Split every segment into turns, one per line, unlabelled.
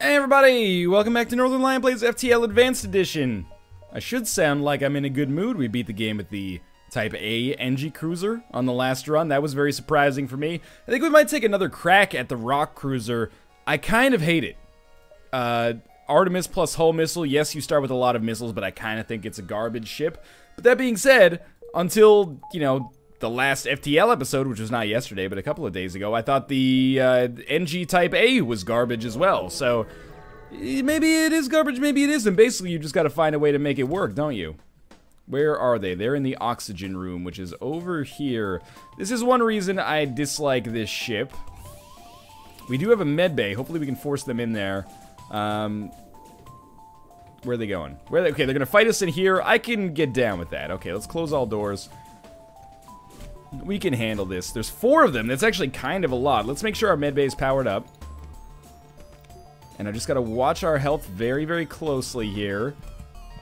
Hey everybody, welcome back to Northern Lion Plays FTL Advanced Edition. I should sound like I'm in a good mood. We beat the game with the Type A NG Cruiser on the last run. That was very surprising for me. I think we might take another crack at the Rock Cruiser. I kind of hate it. Artemis plus hull missile. Yes, you start with a lot of missiles, but I kind of think it's a garbage ship. But that being said, until, you know, the last FTL episode, which was not yesterday, but a couple of days ago, I thought the NG Type A was garbage as well. So, maybe it is garbage, maybe it isn't. Basically, you just gotta find a way to make it work, don't you? Where are they? They're in the oxygen room, which is over here. This is one reason I dislike this ship. We do have a med bay. Hopefully we can force them in there. Where are they going? Okay, they're gonna fight us in here. I can get down with that. Okay, let's close all doors. We can handle this. There's 4 of them. That's actually kind of a lot. Let's make sure our med bay is powered up. And I just gotta watch our health very, very closely here.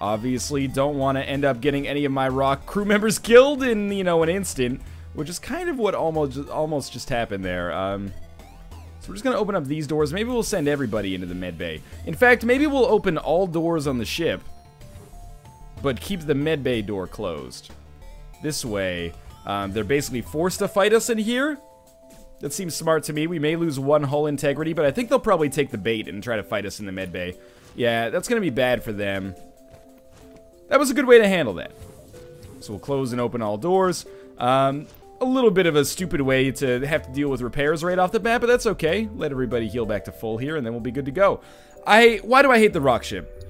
Obviously, don't want to end up getting any of my Rock crew members killed in, you know, an instant. Which is kind of what almost just happened there. So we're just gonna open up these doors. Maybe we'll send everybody into the med bay. In fact, maybe we'll open all doors on the ship, but keep the med bay door closed. This way, they're basically forced to fight us in here. That seems smart to me. We may lose 1 hull integrity, but I think they'll probably take the bait and try to fight us in the med bay. Yeah, that's gonna be bad for them. That was a good way to handle that. So we'll close and open all doors. A little bit of a stupid way to have to deal with repairs right off the bat, but that's okay. Let everybody heal back to full here, and then we'll be good to go. Why do I hate the Rock ship?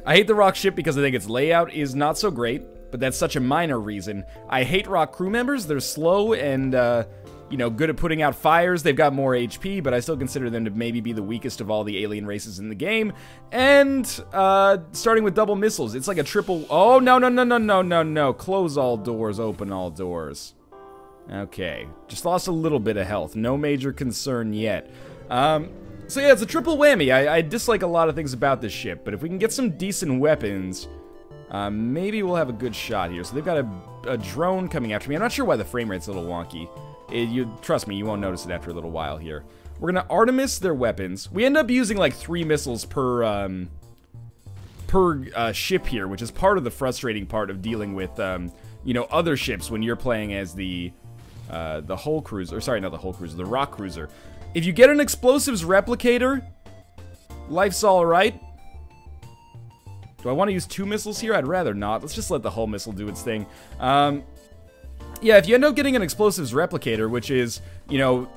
I hate the Rock ship because I think its layout is not so great, but that's such a minor reason. I hate Rock crew members. They're slow and, you know, good at putting out fires. They've got more HP, but I still consider them to maybe be the weakest of all the alien races in the game. And, starting with double missiles, it's like a triple... Oh, no. Close all doors, open all doors. Okay, just lost a little bit of health. No major concern yet. So yeah, it's a triple whammy. I dislike a lot of things about this ship, but if we can get some decent weapons, maybe we'll have a good shot here. So they've got a drone coming after me. I'm not sure why the frame rate's a little wonky. Trust me, you won't notice it after a little while here. We're gonna Artemis their weapons. We end up using like 3 missiles per ship here, which is part of the frustrating part of dealing with, you know, other ships when you're playing as the hull cruiser, sorry, not the hull cruiser, the Rock cruiser. If you get an explosives replicator, life's alright. Do I want to use 2 missiles here? I'd rather not. Let's just let the hull missile do its thing. Yeah, if you end up getting an explosives replicator, which is, you know,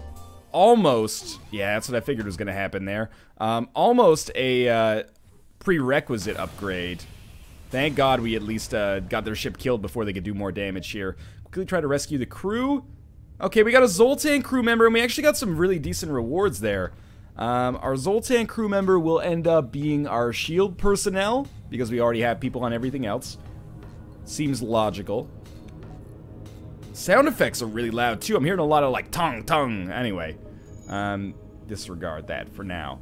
almost, yeah, that's what I figured was going to happen there. Almost a prerequisite upgrade. Thank God we at least got their ship killed before they could do more damage here. Quickly try to rescue the crew. Okay, we got a Zoltan crew member, and we actually got some really decent rewards there. Our Zoltan crew member will end up being our shield personnel, because we already have people on everything else. Seems logical. Sound effects are really loud, too. I'm hearing a lot of, like, tongue. Anyway, disregard that for now.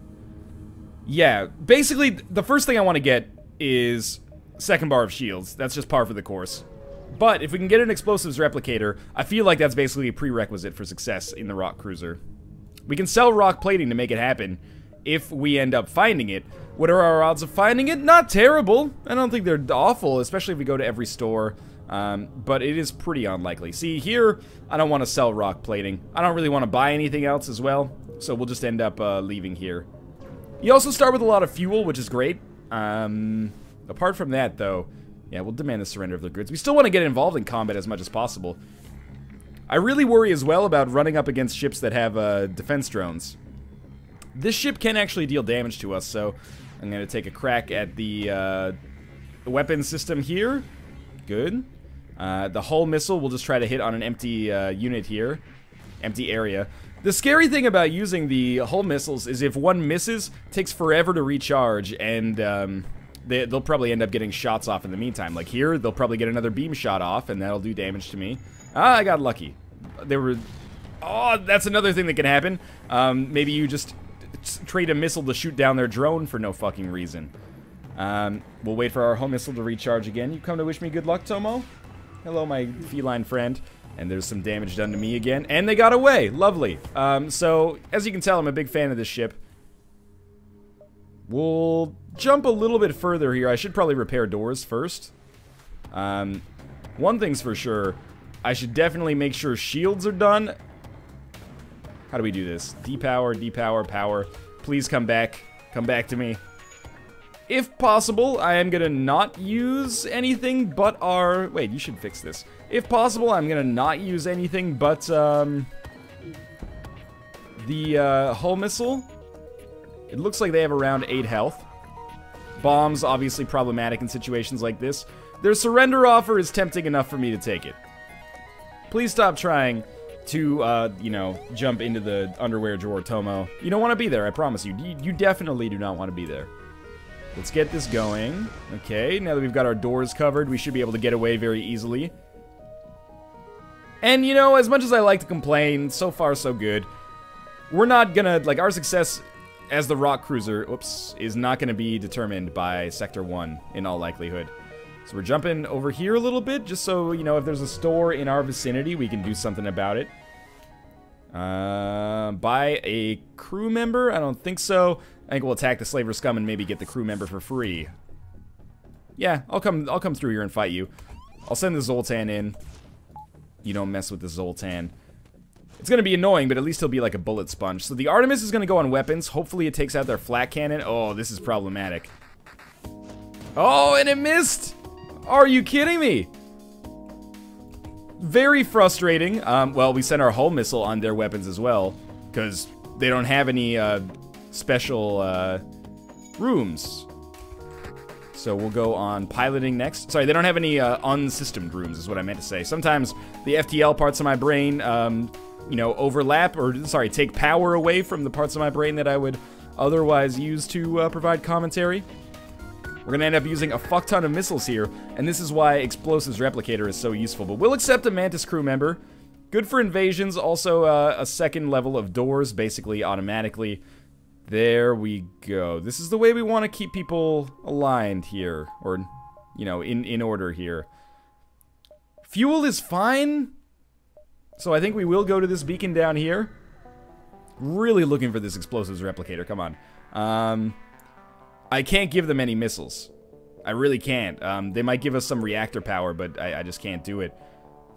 Yeah, basically, the first thing I want to get is second bar of shields. That's just par for the course. But if we can get an explosives replicator, I feel like that's basically a prerequisite for success in the Rock Cruiser. We can sell rock plating to make it happen if we end up finding it. What are our odds of finding it? Not terrible. I don't think they're awful, especially if we go to every store. But it is pretty unlikely. See, here, I don't want to sell rock plating. I don't really want to buy anything else as well, so we'll just end up leaving here. You also start with a lot of fuel, which is great. Apart from that, though, yeah, we'll demand the surrender of their goods. We still want to get involved in combat as much as possible. I really worry as well about running up against ships that have defense drones. This ship can actually deal damage to us, so I'm going to take a crack at the weapon system here. Good. The hull missile we'll just try to hit on an empty unit here. Empty area. The scary thing about using the hull missiles is if one misses, it takes forever to recharge, and they'll probably end up getting shots off in the meantime. Like here, they'll probably get another beam shot off, and that'll do damage to me. Ah, I got lucky. Oh, that's another thing that can happen. Maybe you just trade a missile to shoot down their drone for no fucking reason. We'll wait for our hull missile to recharge again. You come to wish me good luck, Tomo? Hello, my feline friend. And there's some damage done to me again. And they got away. Lovely. So, as you can tell, I'm a big fan of this ship. We'll jump a little bit further here. I should probably repair doors first. One thing's for sure. I should definitely make sure shields are done. How do we do this? Depower, depower, power. Please come back. Come back to me. If possible, I am gonna not use anything but our... Wait, you should fix this. If possible, I'm gonna not use anything but, the, hull missile. It looks like they have around 8 health. Bombs, obviously problematic in situations like this. Their surrender offer is tempting enough for me to take it. Please stop trying to, you know, jump into the underwear drawer, Tomo. You don't want to be there, I promise you. You definitely do not want to be there. Let's get this going. Okay, now that we've got our doors covered, we should be able to get away very easily. And, you know, as much as I like to complain, so far so good. We're not gonna, like, our success as the rock cruiser, oops, is not gonna be determined by Sector 1, in all likelihood. So we're jumping over here a little bit, just so, you know, if there's a store in our vicinity, we can do something about it. Buy a crew member? I don't think so. I think we'll attack the slaver scum and maybe get the crew member for free. Yeah, I'll come through here and fight you. I'll send the Zoltan in. You don't mess with the Zoltan. It's gonna be annoying, but at least he'll be like a bullet sponge. So the Artemis is gonna go on weapons. Hopefully it takes out their flat cannon. Oh, this is problematic. Oh, and it missed! Are you kidding me? Very frustrating. Well, we sent our hull missile on their weapons as well, because they don't have any, special, rooms. So we'll go on piloting next. Sorry, they don't have any, unsystemed rooms, is what I meant to say. Sometimes the FTL parts of my brain, you know, overlap, or, sorry, take power away from the parts of my brain that I would otherwise use to, provide commentary. We're gonna end up using a fuck ton of missiles here, and this is why Explosives Replicator is so useful. But we'll accept a Mantis crew member. Good for invasions, also a second level of doors, basically automatically. There we go. This is the way we want to keep people aligned here, or, you know, in order here. Fuel is fine, so I think we will go to this beacon down here. Really looking for this Explosives Replicator, come on. I can't give them any missiles. I really can't. They might give us some reactor power, but I just can't do it.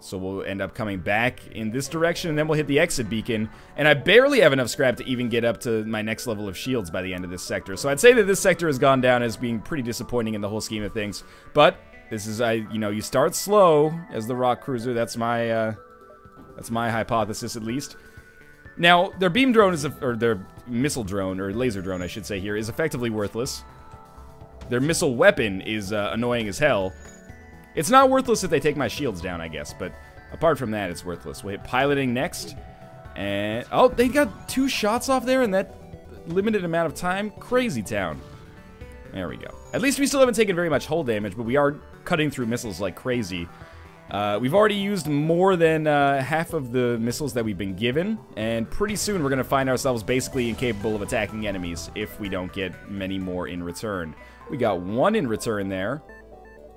So we'll end up coming back in this direction, and then we'll hit the exit beacon. And I barely have enough scrap to even get up to my next level of shields by the end of this sector. So I'd say that this sector has gone down as being pretty disappointing in the whole scheme of things. But this is, you know, you start slow as the rock cruiser. That's my hypothesis, at least. Now, their beam drone is, or their missile drone, or laser drone, I should say here, is effectively worthless. Their missile weapon is annoying as hell. It's not worthless if they take my shields down, I guess, but apart from that, it's worthless. We'll hit piloting next, and... Oh, they got 2 shots off there in that limited amount of time? Crazy town. There we go. At least we still haven't taken very much hull damage, but we are cutting through missiles like crazy. We've already used more than half of the missiles that we've been given, and pretty soon we're going to find ourselves basically incapable of attacking enemies if we don't get many more in return. We got 1 in return there.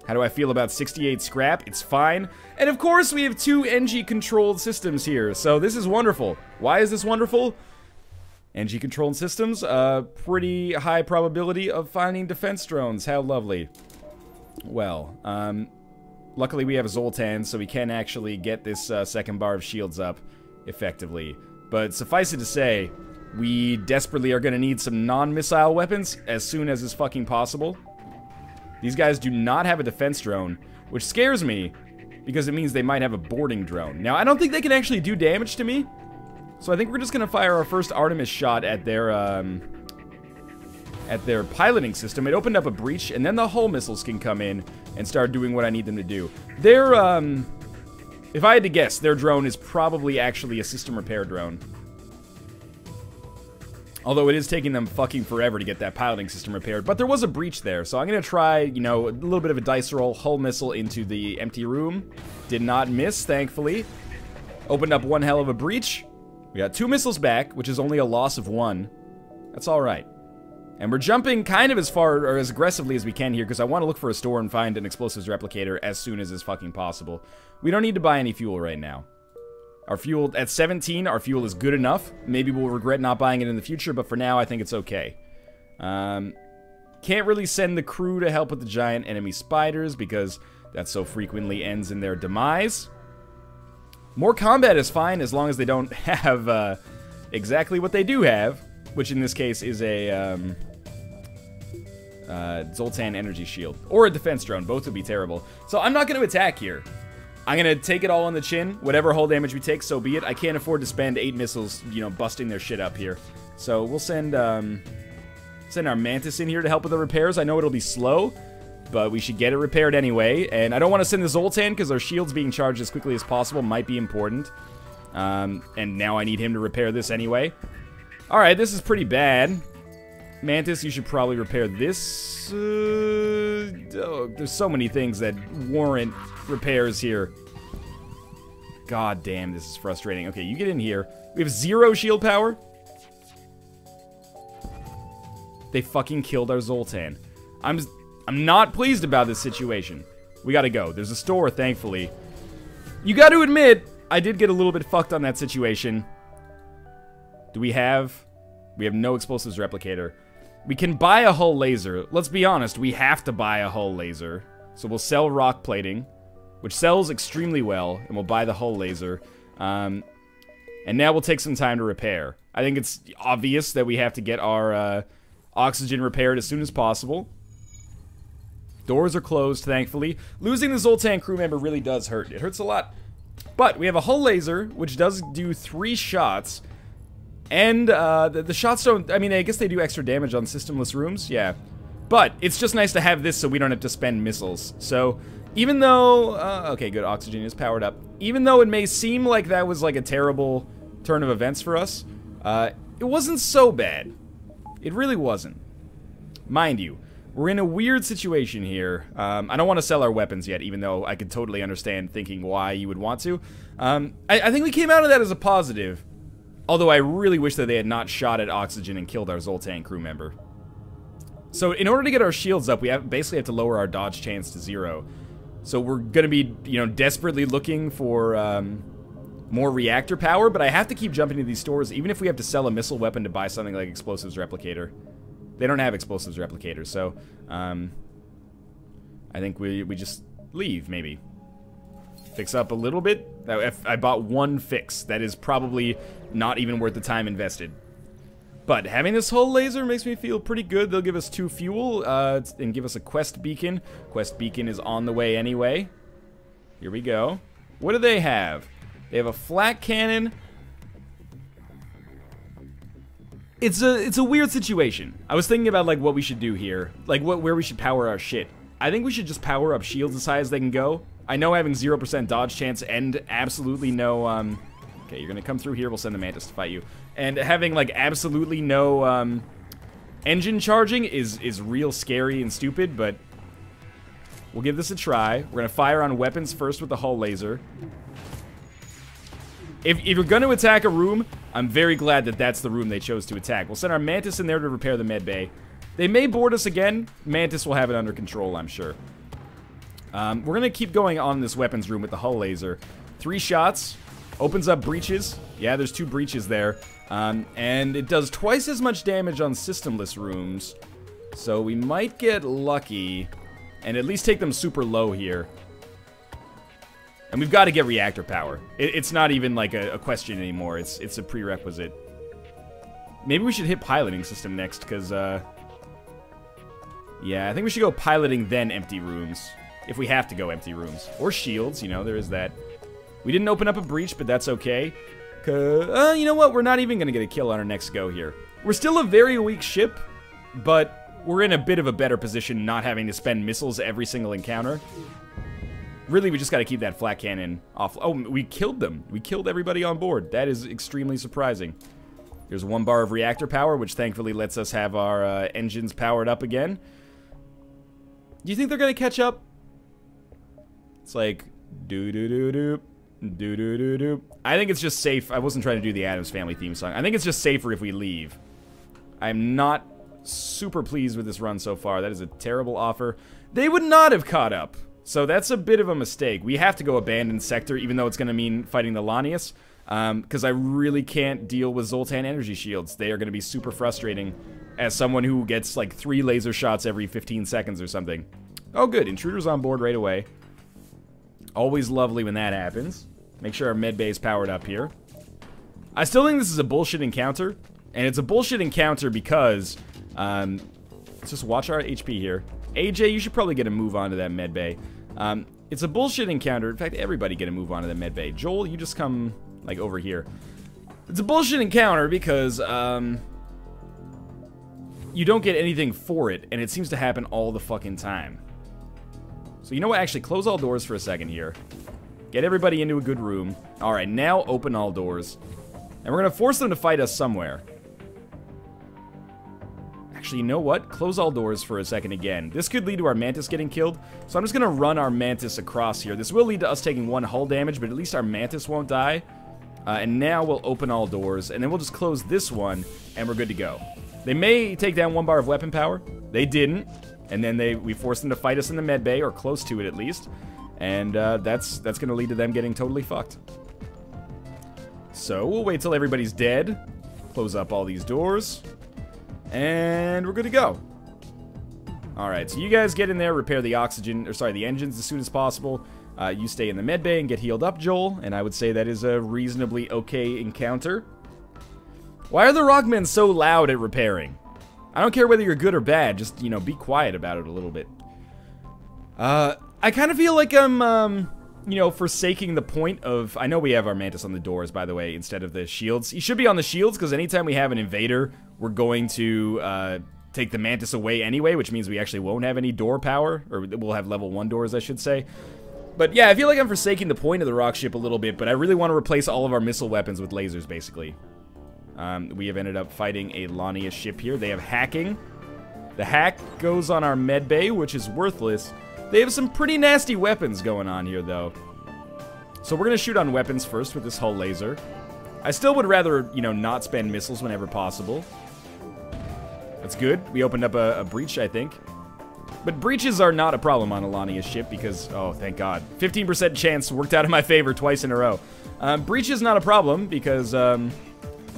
How do I feel about 68 scrap? It's fine. And of course we have 2 NG-controlled systems here, so this is wonderful. Why is this wonderful? NG-controlled systems, pretty high probability of finding defense drones. How lovely. Well, luckily we have Zoltan, so we can actually get this second bar of shields up effectively. But suffice it to say, we desperately are going to need some non-missile weapons as soon as is fucking possible. These guys do not have a defense drone, which scares me, because it means they might have a boarding drone. Now, I don't think they can actually do damage to me, so I think we're just going to fire our first Artemis shot at their piloting system. It opened up a breach, and then the hull missiles can come in and start doing what I need them to do. Their, if I had to guess, their drone is probably actually a system repair drone. Although it is taking them fucking forever to get that piloting system repaired. But there was a breach there, so I'm gonna try, you know, a little bit of a dice roll, hull missile into the empty room. Did not miss, thankfully. Opened up one hell of a breach. We got 2 missiles back, which is only a loss of 1. That's alright. And we're jumping kind of as far, or as aggressively as we can here, because I want to look for a store and find an explosives replicator as soon as is fucking possible. We don't need to buy any fuel right now. Our fuel, at 17, our fuel is good enough. Maybe we'll regret not buying it in the future, but for now, I think it's okay. Can't really send the crew to help with the giant enemy spiders because that so frequently ends in their demise. More combat is fine as long as they don't have exactly what they do have, which in this case is a Zoltan energy shield or a defense drone. Both would be terrible. So I'm not going to attack here. I'm going to take it all on the chin. Whatever hull damage we take, so be it. I can't afford to spend 8 missiles, you know, busting their shit up here. So we'll send our Mantis in here to help with the repairs. I know it'll be slow, but we should get it repaired anyway. And I don't want to send the Zoltan because our shields being charged as quickly as possible might be important. And now I need him to repair this anyway. Alright, this is pretty bad. Mantis, you should probably repair this. Oh, there's so many things that warrant repairs here. God damn, this is frustrating. Okay, you get in here. We have 0 shield power. They fucking killed our Zoltan. I'm not pleased about this situation. We gotta go. There's a store, thankfully. You gotta admit, I did get a little bit fucked on that situation. Do we have... We have no explosives replicator. We can buy a hull laser. Let's be honest, we have to buy a hull laser. So we'll sell rock plating, which sells extremely well, and we'll buy the hull laser. And now we'll take some time to repair. I think it's obvious that we have to get our oxygen repaired as soon as possible. Doors are closed, thankfully. Losing the Zoltan crew member really does hurt. It hurts a lot. But we have a hull laser, which does do 3 shots. And the shots don't... I mean, I guess they do extra damage on systemless rooms. Yeah. But it's just nice to have this so we don't have to spend missiles. So even though... okay, good. Oxygen is powered up. Even though it may seem like that was like a terrible turn of events for us, it wasn't so bad. It really wasn't. Mind you, we're in a weird situation here. I don't want to sell our weapons yet, even though I could totally understand thinking why you would want to. I think we came out of that as a positive. Although I really wish that they had not shot at oxygen and killed our Zoltan crew member. So in order to get our shields up, we basically have to lower our dodge chance to 0. So we're going to be, you know, desperately looking for more reactor power, but I have to keep jumping to these stores, even if we have to sell a missile weapon to buy something like explosives replicator. They don't have explosives replicators, so I think we just leave, maybe. Fix up a little bit. I bought 1 fix. That is probably not even worth the time invested. But having this hull laser makes me feel pretty good. They'll give us 2 fuel and give us a quest beacon. Quest beacon is on the way anyway. Here we go. What do they have? They have a flak cannon. It's a weird situation. I was thinking about like what we should do here, like where we should power our shit. I think we should just power up shields as high as they can go. I know having 0% dodge chance and absolutely no, okay, you're gonna come through here, we'll send the Mantis to fight you. And having, like, absolutely no, engine charging is real scary and stupid, but we'll give this a try. We're gonna fire on weapons first with the hull laser. If you're gonna attack a room, I'm very glad that that's the room they chose to attack. We'll send our Mantis in there to repair the med bay. They may board us again. Mantis will have it under control, I'm sure. We're going to keep going on this weapons room with the hull laser. 3 shots. Opens up breaches. Yeah, there's 2 breaches there. And it does twice as much damage on systemless rooms. So we might get lucky. And at least take them super low here. And we've got to get reactor power. It's not even like a question anymore. It's a prerequisite. Maybe we should hit piloting system next, because, yeah, I think we should go piloting, then empty rooms. If we have to go empty rooms. Or shields, you know, there is that. We didn't open up a breach, but that's okay. You know what? We're not even going to get a kill on our next go here. We're still a very weak ship, but we're in a bit of a better position not having to spend missiles every single encounter. Really, we just got to keep that flak cannon off. Oh, we killed them. We killed everybody on board. That is extremely surprising. There's 1 bar of reactor power, which thankfully lets us have our engines powered up again. Do you think they're going to catch up? It's like, do-do-do-do, do-do-do-do. I think it's just safe. I wasn't trying to do the Addams Family theme song. I think it's just safer if we leave. I'm not super pleased with this run so far. That is a terrible offer. They would not have caught up. So that's a bit of a mistake. We have to go abandoned sector, even though it's going to mean fighting the Lanius. because I really can't deal with Zoltan energy shields. They are going to be super frustrating as someone who gets like 3 laser shots every 15 seconds or something. Oh good, intruders on board right away. Always lovely when that happens. Make sure our med bay is powered up here. I still think this is a bullshit encounter, and it's a bullshit encounter because, let's just watch our HP here. AJ, you should probably get a move onto that med bay. It's a bullshit encounter. In fact, everybody get a move onto the med bay. Joel, you just come, like, over here. It's a bullshit encounter because, you don't get anything for it, and it seems to happen all the fucking time. So you know what? Actually, close all doors for a second here. Get everybody into a good room. Alright, now open all doors. And we're gonna force them to fight us somewhere. Actually, you know what? Close all doors for a second again. This could lead to our Mantis getting killed, so I'm just gonna run our Mantis across here. This will lead to us taking 1 hull damage, but at least our Mantis won't die. And now we'll open all doors, and then we'll just close this one, and we're good to go. They may take down 1 bar of weapon power. They didn't. And then we forced them to fight us in the med bay, or close to it at least. And that's going to lead to them getting totally fucked. So we'll wait till everybody's dead. Close up all these doors. And we're good to go. Alright, so you guys get in there, repair the oxygen, or sorry, the engines as soon as possible. You stay in the med bay and get healed up, Joel. And I would say that is a reasonably okay encounter. Why are the Rockmen so loud at repairing? I don't care whether you're good or bad, just, you know, be quiet about it a little bit. I kind of feel like I'm, you know, forsaking the point of... I know we have our Mantis on the doors, by the way, instead of the shields. He should be on the shields, because anytime we have an invader, we're going to, take the Mantis away anyway, which means we actually won't have any door power, or we'll have level 1 doors, I should say. But yeah, I feel like I'm forsaking the point of the rock ship a little bit, but I really want to replace all of our missile weapons with lasers, basically. We have ended up fighting a Lania ship here. They have hacking. The hack goes on our med bay, which is worthless. They have some pretty nasty weapons going on here, though. So we're going to shoot on weapons first with this hull laser. I still would rather, you know, not spend missiles whenever possible. That's good. We opened up a breach, I think. But breaches are not a problem on a Lania ship because, oh, thank God. 15% chance worked out in my favor twice in a row. Breach is not a problem because,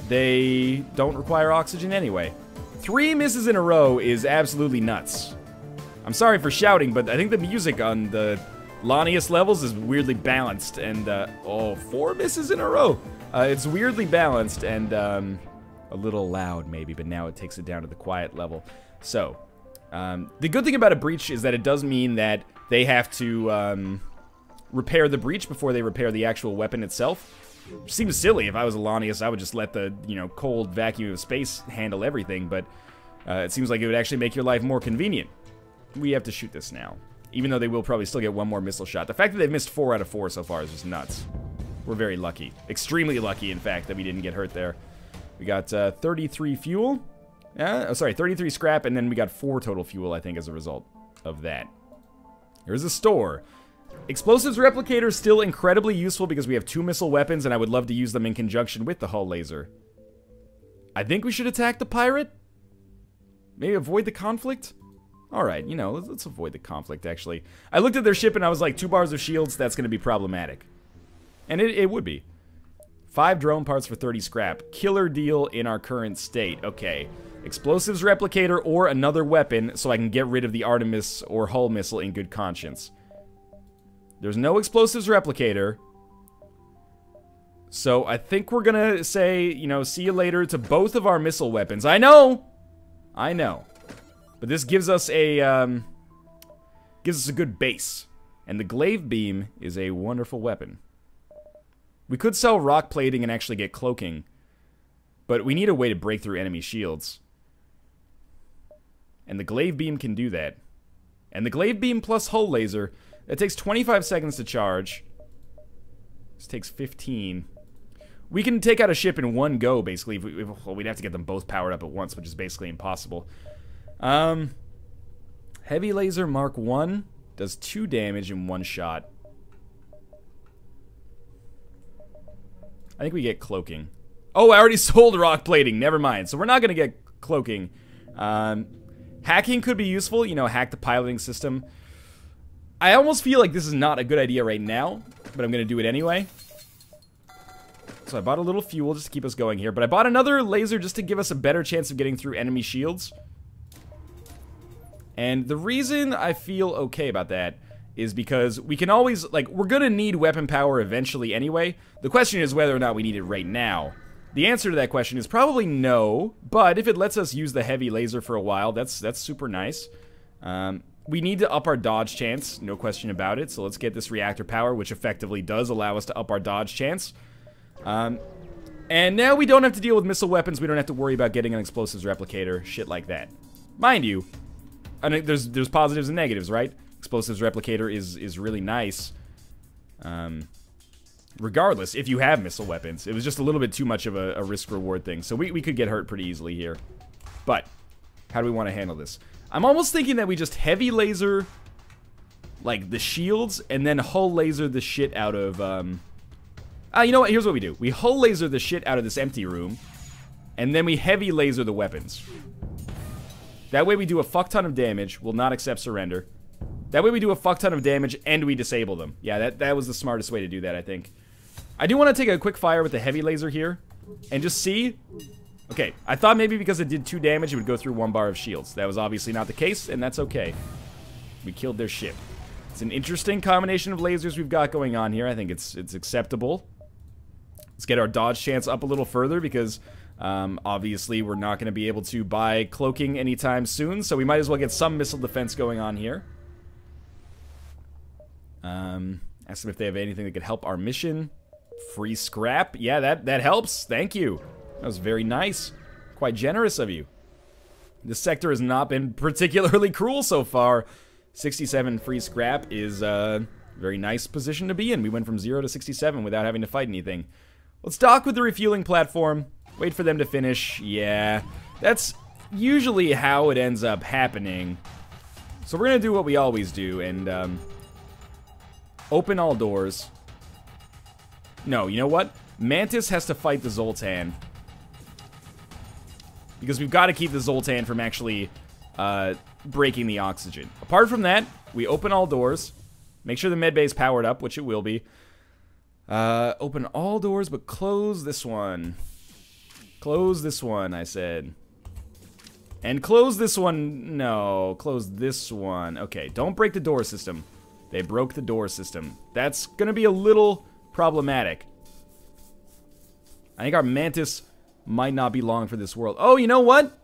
they don't require oxygen anyway. 3 misses in a row is absolutely nuts. I'm sorry for shouting, but I think the music on the Lanius levels is weirdly balanced. And, oh, 4 misses in a row. It's weirdly balanced and, a little loud maybe, but now it takes it down to the quiet level. So, the good thing about a breach is that it does mean that they have to, repair the breach before they repair the actual weapon itself. Seems silly. If I was a Lanius, I would just let the, you know, cold vacuum of space handle everything, but it seems like it would actually make your life more convenient. We have to shoot this now, even though they will probably still get 1 more missile shot. The fact that they've missed 4 out of 4 so far is just nuts. We're very lucky. Extremely lucky, in fact, that we didn't get hurt there. We got 33 fuel. Oh, sorry, 33 scrap, and then we got 4 total fuel, I think, as a result of that. Here's a store. Explosives replicator still incredibly useful because we have 2 missile weapons, and I would love to use them in conjunction with the hull laser. I think we should attack the pirate? Maybe avoid the conflict? Alright, you know, let's avoid the conflict, actually. I looked at their ship and I was like, 2 bars of shields, that's going to be problematic. And it would be. 5 drone parts for 30 scrap. Killer deal in our current state. Okay. Explosives replicator or another weapon so I can get rid of the Artemis or hull missile in good conscience. There's no explosives replicator. So I think we're gonna say, you know, see you later to both of our missile weapons. I know! I know. But this gives us a, good base. And the glaive beam is a wonderful weapon. We could sell rock plating and actually get cloaking. But we need a way to break through enemy shields. And the glaive beam can do that. And the glaive beam plus hull laser... It takes 25 seconds to charge. This takes 15. We can take out a ship in 1 go, basically. Well, we'd have to get them both powered up at once, which is basically impossible. Heavy laser Mark 1 does 2 damage in 1 shot. I think we get cloaking. Oh, I already sold rock plating. Never mind. So we're not going to get cloaking. Hacking could be useful. You know, hack the piloting system. I almost feel like this is not a good idea right now, but I'm going to do it anyway. So I bought a little fuel just to keep us going here. But I bought another laser just to give us a better chance of getting through enemy shields. And the reason I feel okay about that is because we can always, like, we're gonna need weapon power eventually anyway. The question is whether or not we need it right now. The answer to that question is probably no, but if it lets us use the heavy laser for a while, that's super nice. We need to up our dodge chance, no question about it, so let's get this reactor power, which effectively does allow us to up our dodge chance. And now we don't have to deal with missile weapons, we don't have to worry about getting an explosives replicator, shit like that. Mind you, I mean, there's positives and negatives, right? Explosives replicator is really nice. Regardless, if you have missile weapons. It was just a little bit too much of a risk-reward thing. So we could get hurt pretty easily here. But, how do we want to handle this? I'm almost thinking that we just heavy laser, like, the shields, and then hull laser the shit out of, you know what? Here's what we do. We hull laser the shit out of this empty room, and then we heavy laser the weapons. That way we do a fuck ton of damage, will not accept surrender. That way we do a fuck ton of damage, and we disable them. Yeah, that was the smartest way to do that, I think. I do want to take a quick fire with the heavy laser here, and just see. Okay, I thought maybe because it did 2 damage, it would go through 1 bar of shields. That was obviously not the case, and that's okay. We killed their ship. It's an interesting combination of lasers we've got going on here. I think it's acceptable. Let's get our dodge chance up a little further, because obviously we're not going to be able to buy cloaking anytime soon, so we might as well get some missile defense going on here. Ask them if they have anything that could help our mission. Free scrap. Yeah, that helps. Thank you. That was very nice. Quite generous of you. This sector has not been particularly cruel so far. 67 free scrap is a very nice position to be in. We went from 0 to 67 without having to fight anything. Let's dock with the refueling platform. Wait for them to finish. Yeah, that's usually how it ends up happening. So we're going to do what we always do and open all doors. No, you know what? Mantis has to fight the Zoltan. Because we've got to keep the Zoltan from actually breaking the oxygen. Apart from that, we open all doors. Make sure the medbay's powered up, which it will be. Open all doors, but close this one. Close this one, I said. And close this one. No, close this one. Okay, don't break the door system. They broke the door system. That's gonna be a little problematic. I think our Mantis might not be long for this world. Oh, you know what?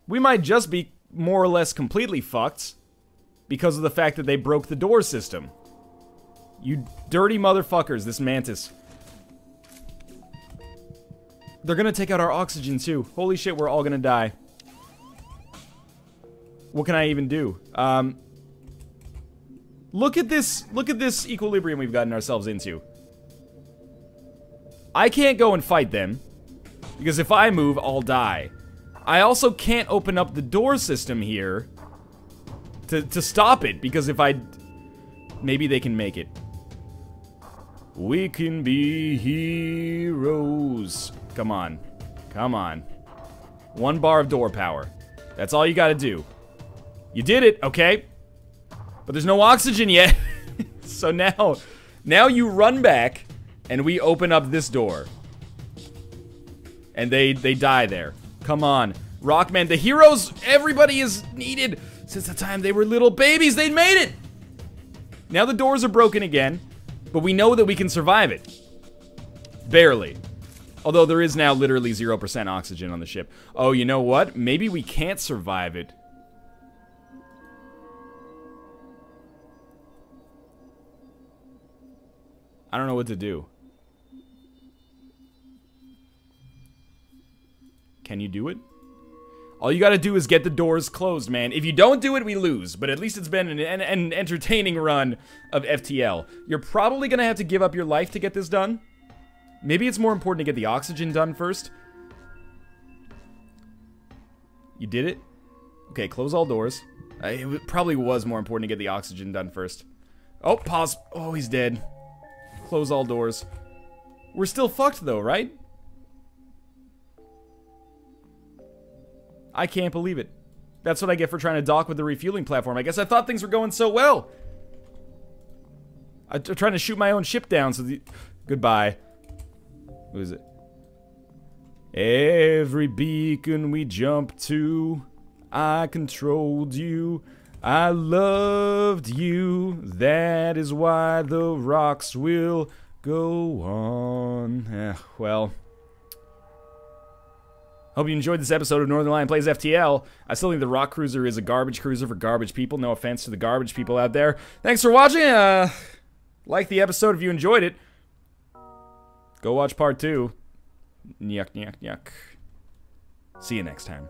We might just be more or less completely fucked because of the fact that they broke the door system. You dirty motherfuckers, this Mantis. They're gonna take out our oxygen too. Holy shit, we're all gonna die. What can I even do? Look at this equilibrium we've gotten ourselves into. I can't go and fight them, because if I move, I'll die. I also can't open up the door system here to stop it, because if I... Maybe they can make it. We can be heroes. Come on. Come on. 1 bar of door power. That's all you gotta do. You did it, okay? But there's no oxygen yet. So now you run back, and we open up this door. And they die there. Come on. Rockman, the heroes, everybody is needed. Since the time they were little babies, they made it! Now the doors are broken again, but we know that we can survive it. Barely. Although there is now literally 0% oxygen on the ship. Oh, you know what? Maybe we can't survive it. I don't know what to do. Can you do it? All you gotta do is get the doors closed, man. If you don't do it, we lose. But at least it's been an entertaining run of FTL. You're probably gonna have to give up your life to get this done. Maybe it's more important to get the oxygen done first. You did it? Okay, close all doors. It probably was more important to get the oxygen done first. Oh, pause. Oh, he's dead. Close all doors. We're still fucked though, right? I can't believe it. That's what I get for trying to dock with the refueling platform. I guess I thought things were going so well. I'm trying to shoot my own ship down, so the... Goodbye. What is it? Every beacon we jumped to, I controlled you. I loved you. That is why the rocks will go on. Well. Hope you enjoyed this episode of Northern Lion Plays FTL. I still think the Rock Cruiser is a garbage cruiser for garbage people. No offense to the garbage people out there. Thanks for watching. Like the episode if you enjoyed it. Go watch part 2. Yuck, yuck, yuck. See you next time.